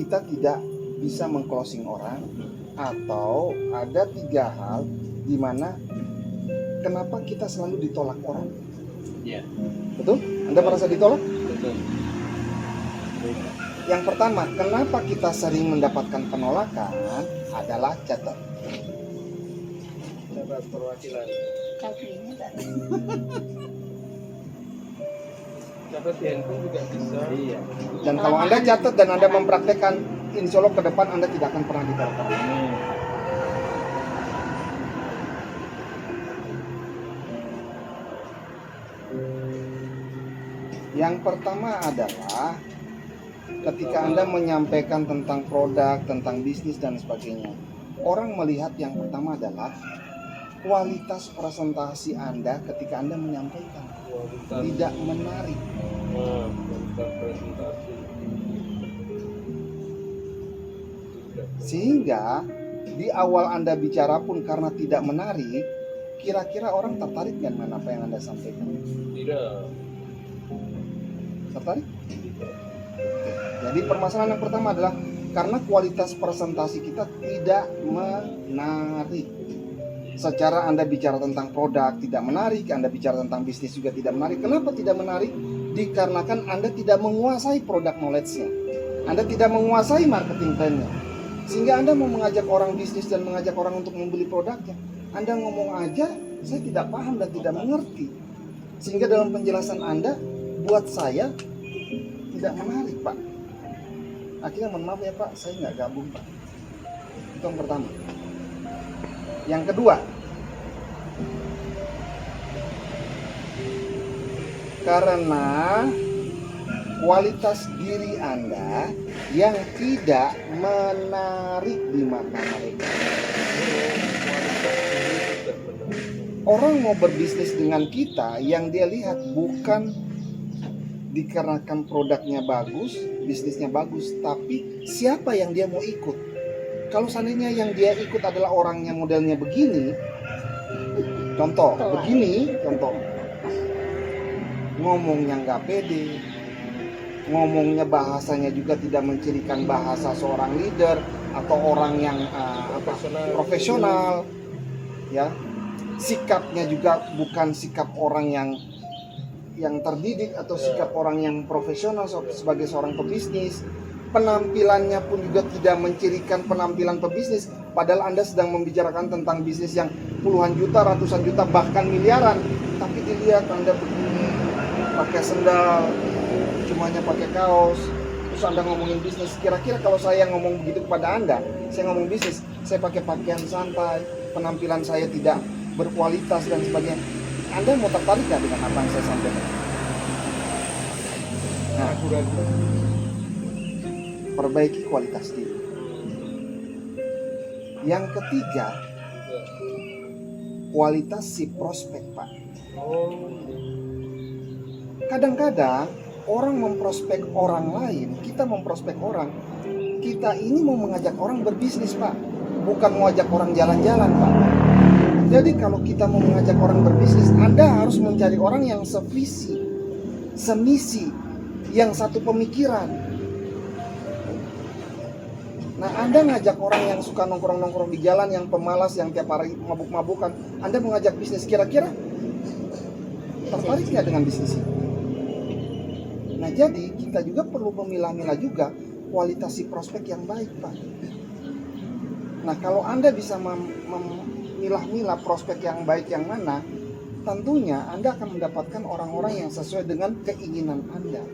kita tidak bisa meng-closing orang, atau ada 3 hal di mana kenapa kita selalu ditolak orang. Iya. Betul? Anda merasa ditolak? Betul. Yang pertama, kenapa kita sering mendapatkan penolakan adalah catat. Dapat perwakilan. Dapat di handphone juga bisa. Iya. Dan kalau Anda catat dan Anda mempraktekkan, insya Allah ke depan Anda tidak akan pernah ditolak orang. Yang pertama adalah ketika Anda menyampaikan tentang produk, tentang bisnis dan sebagainya, orang melihat yang pertama adalah kualitas presentasi Anda ketika Anda menyampaikan. Tidak menarik. Kualitas presentasi. Sehingga di awal Anda bicara pun karena tidak menarik, kira-kira orang tertarik dengan apa yang Anda sampaikan? Tidak. Tertarik? Jadi permasalahan yang pertama adalah karena kualitas presentasi kita tidak menarik. Secara Anda bicara tentang produk tidak menarik, Anda bicara tentang bisnis juga tidak menarik. Kenapa tidak menarik? Dikarenakan Anda tidak menguasai produk knowledge-nya. Anda tidak menguasai marketing plan-nya. Sehingga Anda mau mengajak orang bisnis dan mengajak orang untuk membeli produknya, Anda ngomong aja, saya tidak paham dan tidak mengerti. Sehingga dalam penjelasan Anda, buat saya tidak menarik, Pak. Akhirnya mohon maaf ya Pak, saya nggak gabung Pak. Itu yang pertama. Yang kedua, karena kualitas diri Anda yang tidak menarik di mata mereka. Orang mau berbisnis dengan kita, yang dia lihat bukan dikarenakan produknya bagus, bisnisnya bagus, tapi siapa yang dia mau ikut. Kalau seandainya yang dia ikut adalah orangnya modelnya begini, contoh, ngomongnya nggak pede, ngomongnya bahasanya juga tidak mencirikan bahasa seorang leader atau orang yang profesional, ya, sikapnya juga bukan sikap orang yang terdidik atau sikap orang yang profesional sebagai seorang pebisnis. Penampilannya pun juga tidak mencirikan penampilan pebisnis, padahal Anda sedang membicarakan tentang bisnis yang puluhan juta, ratusan juta, bahkan miliaran, tapi dilihat Anda begini, pakai sendal, cumanya pakai kaos, terus Anda ngomongin bisnis. Kira-kira kalau saya ngomong begitu kepada Anda, saya ngomong bisnis, saya pakai pakaian santai, penampilan saya tidak berkualitas dan sebagainya, Anda mau tertarik nggak dengan apa yang saya sampaikan? Nah, perbaiki kualitas diri. Yang ketiga, kualitas si prospek, Pak. Kadang-kadang orang memprospek orang lain, kita memprospek orang. Kita ini mau mengajak orang berbisnis, Pak, bukan mau ajak orang jalan-jalan, Pak. Jadi kalau kita mau mengajak orang berbisnis, Anda harus mencari orang yang sevisi, semisi, yang satu pemikiran. Nah, Anda ngajak orang yang suka nongkrong-nongkrong di jalan, yang pemalas, yang tiap hari mabuk-mabukan, Anda mengajak bisnis, kira-kira tertarik nggak dengan bisnis ini? Nah, jadi kita juga perlu memilah-milah juga kualitas si prospek yang baik, Pak. Nah, kalau Anda bisa memilah-milah prospek yang baik yang mana, tentunya Anda akan mendapatkan orang-orang yang sesuai dengan keinginan Anda.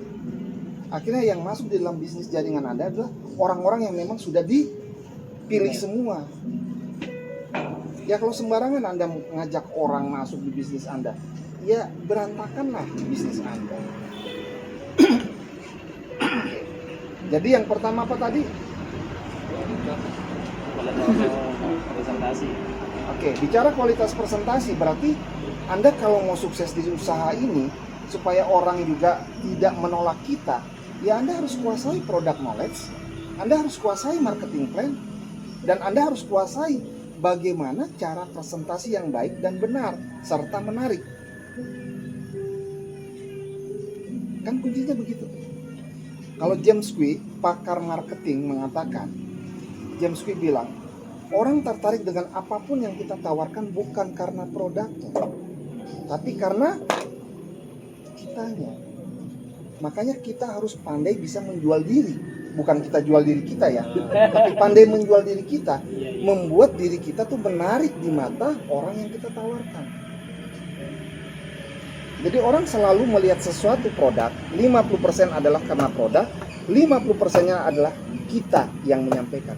Akhirnya yang masuk di dalam bisnis jaringan Anda adalah orang-orang yang memang sudah dipilih semua. Ya kalau sembarangan Anda ngajak orang masuk di bisnis Anda, ya berantakanlah bisnis Anda. Jadi yang pertama apa tadi? Presentasi. Oke, bicara kualitas presentasi berarti Anda kalau mau sukses di usaha ini, supaya orang juga tidak menolak kita, ya Anda harus kuasai product knowledge, Anda harus kuasai marketing plan, dan Anda harus kuasai bagaimana cara presentasi yang baik dan benar, serta menarik. Kan kuncinya begitu. Kalau James Quick, pakar marketing mengatakan, James Quick bilang, orang tertarik dengan apapun yang kita tawarkan bukan karena produknya, tapi karena kitanya. Makanya kita harus pandai bisa menjual diri. Bukan kita jual diri kita ya, tapi pandai menjual diri kita, membuat diri kita tuh menarik di mata orang yang kita tawarkan. Jadi orang selalu melihat sesuatu produk, 50% adalah karena produk, 50%-nya adalah kita yang menyampaikan.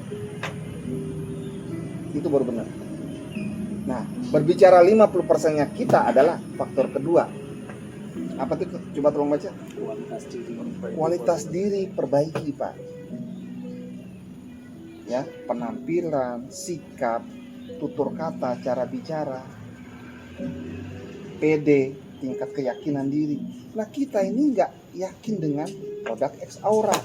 Itu baru benar. Nah, berbicara 50%-nya kita adalah faktor kedua. Apa tuh? Coba tolong baca. Kualitas diri perbaiki, Pak. Ya, penampilan, sikap, tutur kata, cara bicara, PD, tingkat keyakinan diri. Nah, kita ini nggak yakin dengan produk X Aura.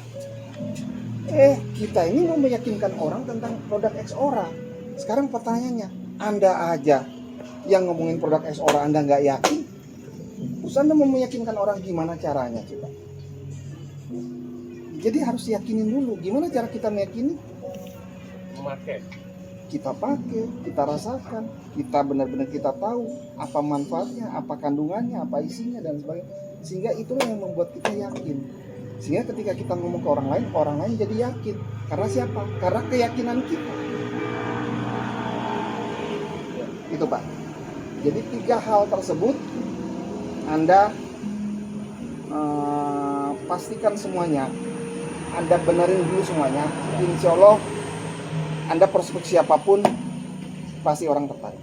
Kita ini mau meyakinkan orang tentang produk X Aura. Sekarang pertanyaannya, Anda aja yang ngomongin produk X Aura Anda nggak yakin, terus Anda mau meyakinkan orang gimana caranya coba? Jadi harus yakinin dulu. Gimana cara kita meyakini? Memakai. Kita pakai, kita rasakan, kita benar-benar kita tahu apa manfaatnya, apa kandungannya, apa isinya dan sebagainya. Sehingga itulah yang membuat kita yakin. Sehingga ketika kita ngomong ke orang lain jadi yakin. Karena siapa? Karena keyakinan kita. Itu Pak. Jadi 3 hal tersebut Anda pastikan semuanya. Anda benerin dulu semuanya. Insya Allah Anda prospek siapapun pasti orang tertarik.